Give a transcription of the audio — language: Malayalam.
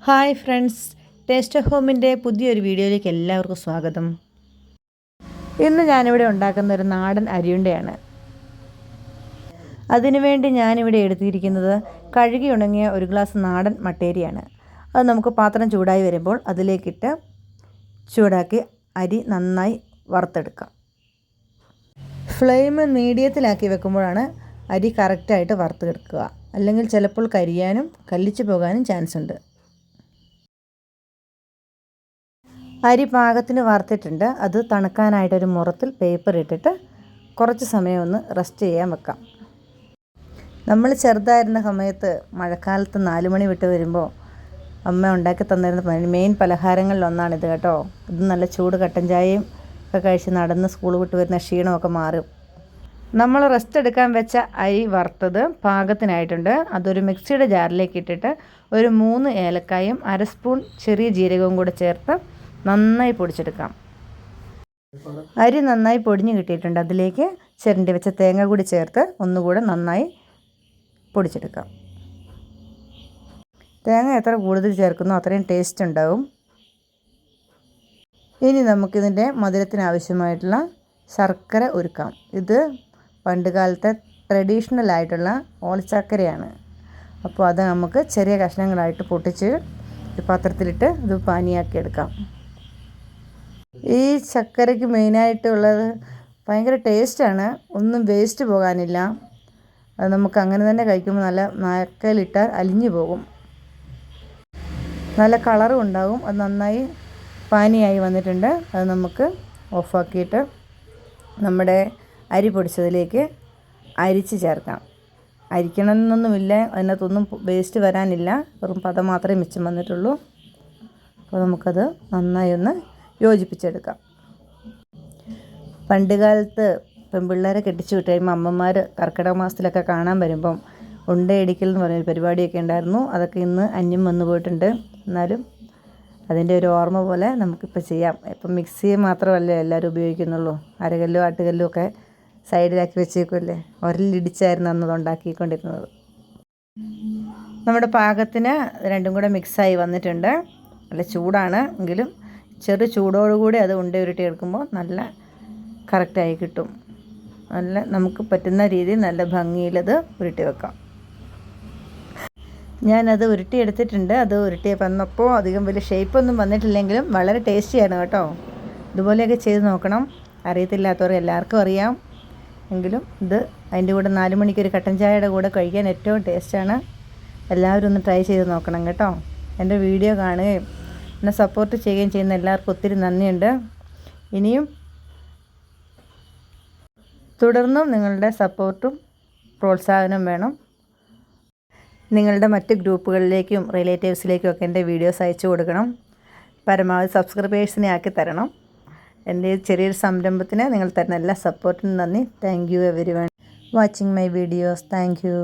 ഹായ് ഫ്രണ്ട്സ്, ടേസ്റ്റ് ഓഫ് ഹോമിൻ്റെ പുതിയൊരു വീഡിയോയിലേക്ക് എല്ലാവർക്കും സ്വാഗതം. ഇന്ന് ഞാനിവിടെ ഉണ്ടാക്കുന്ന ഒരു നാടൻ അരിയുണ്ടയാണ്. അതിനുവേണ്ടി ഞാനിവിടെ എടുത്തിരിക്കുന്നത് കഴുകി ഉണങ്ങിയ ഒരു ഗ്ലാസ് നാടൻ മട്ടേരിയാണ്. അത് നമുക്ക് പാത്രം ചൂടായി വരുമ്പോൾ അതിലേക്കിട്ട് ചൂടാക്കി അരി നന്നായി വറുത്തെടുക്കാം. ഫ്ലെയിം മീഡിയത്തിലാക്കി വെക്കുമ്പോഴാണ് അരി കറക്റ്റായിട്ട് വറുത്തെടുക്കുക. അല്ലെങ്കിൽ ചിലപ്പോൾ കരിയാനും കല്ലിച്ചു പോകാനും ചാൻസ് ഉണ്ട്. അരി പാകത്തിന് വറുത്തിട്ടുണ്ട്. അത് തണുക്കാനായിട്ടൊരു മുറത്തിൽ പേപ്പർ ഇട്ടിട്ട് കുറച്ച് സമയം ഒന്ന് റെസ്റ്റ് ചെയ്യാൻ വെക്കാം. നമ്മൾ ചെറുതായിരുന്ന സമയത്ത് മഴക്കാലത്ത് 4 മണി വിട്ട് വരുമ്പോൾ അമ്മ ഉണ്ടാക്കി തന്നിരുന്ന മെയിൻ പലഹാരങ്ങളിലൊന്നാണിത് കേട്ടോ. ഇത് നല്ല ചൂട് കട്ടൻ ചായയും ഒക്കെ കഴിച്ച് നടന്ന് സ്കൂൾ വിട്ട് വരുന്ന ക്ഷീണമൊക്കെ മാറും. നമ്മൾ റെസ്റ്റ് എടുക്കാൻ വെച്ച അരി വറുത്തത് പാകത്തിനായിട്ടുണ്ട്. അതൊരു മിക്സിയുടെ ജാറിലേക്ക് ഇട്ടിട്ട് ഒരു 3 ഏലക്കായും 1/2 സ്പൂൺ ചെറിയ ജീരകവും കൂടെ ചേർത്ത് നന്നായി പൊടിച്ചെടുക്കാം. അരി നന്നായി പൊടിഞ്ഞ് കിട്ടിയിട്ടുണ്ട്. അതിലേക്ക് ചിരണ്ടി വെച്ച തേങ്ങ കൂടി ചേർത്ത് ഒന്നുകൂടെ നന്നായി പൊടിച്ചെടുക്കാം. തേങ്ങ എത്ര കൂടുതൽ ചേർക്കുന്നോ അത്രയും ടേസ്റ്റ് ഉണ്ടാവും. ഇനി നമുക്കിതിൻ്റെ മധുരത്തിന് ആവശ്യമായിട്ടുള്ള ശർക്കര ഒരുക്കാം. ഇത് പണ്ട് കാലത്തെ ട്രഡീഷണൽ ആയിട്ടുള്ള ഓലച്ചക്കരയാണ്. അപ്പോൾ അത് നമുക്ക് ചെറിയ കഷ്ണങ്ങളായിട്ട് പൊട്ടിച്ച് ഒരു പാത്രത്തിലിട്ട് ഇത് പാനിയാക്കി എടുക്കാം. ഈ ചക്കരയ്ക്ക് മെയിനായിട്ടുള്ളത് ഭയങ്കര ടേസ്റ്റാണ്. ഒന്നും വേസ്റ്റ് പോകാനില്ല. അത് നമുക്ക് അങ്ങനെ തന്നെ കഴിക്കുമ്പോൾ നല്ല നാക്കയിലിട്ടാൽ അലിഞ്ഞു പോകും. നല്ല കളറും ഉണ്ടാകും. അത് നന്നായി പാനിയായി വന്നിട്ടുണ്ട്. അത് നമുക്ക് ഓഫാക്കിയിട്ട് നമ്മുടെ അരി പൊടിച്ചതിലേക്ക് അരിച്ച് ചേർക്കാം. അരിക്കണമെന്നൊന്നുമില്ല, അതിനകത്തൊന്നും വേസ്റ്റ് വരാനില്ല. വെറും പദം മാത്രമേ മിച്ചം വന്നിട്ടുള്ളൂ. അപ്പോൾ നമുക്കത് നന്നായി ഒന്ന് യോജിപ്പിച്ചെടുക്കാം. പണ്ട് കാലത്ത് പെൺപിള്ളേരെ കെട്ടിച്ചു വിട്ട് കഴിയുമ്പോൾ അമ്മമാർ കർക്കിടക മാസത്തിലൊക്കെ കാണാൻ വരുമ്പം ഉണ്ടയടിക്കൽ എന്ന് പറയുന്ന പരിപാടിയൊക്കെ ഉണ്ടായിരുന്നു. അതൊക്കെ ഇന്ന് അന്യം വന്നു പോയിട്ടുണ്ട്. എന്നാലും അതിൻ്റെ ഒരു ഓർമ്മ പോലെ നമുക്കിപ്പോൾ ചെയ്യാം. ഇപ്പം മിക്സി മാത്രമല്ലേ എല്ലാവരും ഉപയോഗിക്കുന്നുള്ളൂ. അരകല്ലും ആട്ടുകല്ലും ഒക്കെ സൈഡിലാക്കി വെച്ചേക്കുമല്ലേ. ഒരലിടിച്ചായിരുന്നു അന്നത് ഉണ്ടാക്കിക്കൊണ്ടിരുന്നത്. നമ്മുടെ പാകത്തിന് രണ്ടും കൂടെ മിക്സായി വന്നിട്ടുണ്ട്. നല്ല ചൂടാണ് എങ്കിലും ചെറു ചൂടോടുകൂടി അത് ഉണ്ട ഉരുട്ടി എടുക്കുമ്പോൾ നല്ല കറക്റ്റായി കിട്ടും. നല്ല നമുക്ക് പറ്റുന്ന രീതിയിൽ നല്ല ഭംഗിയിലത് ഉരുട്ടി വെക്കാം. ഞാനത് ഉരുട്ടിയെടുത്തിട്ടുണ്ട്. അത് ഉരുട്ടി വന്നപ്പോൾ അധികം വലിയ ഷേപ്പൊന്നും വന്നിട്ടില്ലെങ്കിലും വളരെ ടേസ്റ്റിയാണ് കേട്ടോ. ഇതുപോലെയൊക്കെ ചെയ്ത് നോക്കണം. അറിയത്തില്ലാത്തവർ എല്ലാവർക്കും അറിയാം. എങ്കിലും ഇത് അതിൻ്റെ കൂടെ 4 മണിക്കൊരു കട്ടൻ ചായയുടെ കൂടെ കഴിക്കാൻ ഏറ്റവും ടേസ്റ്റാണ്. എല്ലാവരും ഒന്ന് ട്രൈ ചെയ്ത് നോക്കണം കേട്ടോ. എൻ്റെ വീഡിയോ കാണുകയും എന്നെ സപ്പോർട്ട് ചെയ്യുകയും ചെയ്യുന്ന എല്ലാവർക്കും ഒത്തിരി നന്ദിയുണ്ട്. ഇനിയും തുടർന്നും നിങ്ങളുടെ സപ്പോർട്ടും പ്രോത്സാഹനം വേണം. നിങ്ങളുടെ മറ്റ് ഗ്രൂപ്പുകളിലേക്കും റിലേറ്റീവ്സിലേക്കും ഒക്കെ എൻ്റെ വീഡിയോസ് അയച്ചു കൊടുക്കണം. പരമാവധി സബ്സ്ക്രൈബേഴ്സിനെ ആക്കി തരണം. എൻ്റെ ചെറിയൊരു സംരംഭത്തിന് നിങ്ങൾ തരുന്ന എല്ലാ സപ്പോർട്ടിനും നന്ദി. Thank you everyone watching my videos. Thank you.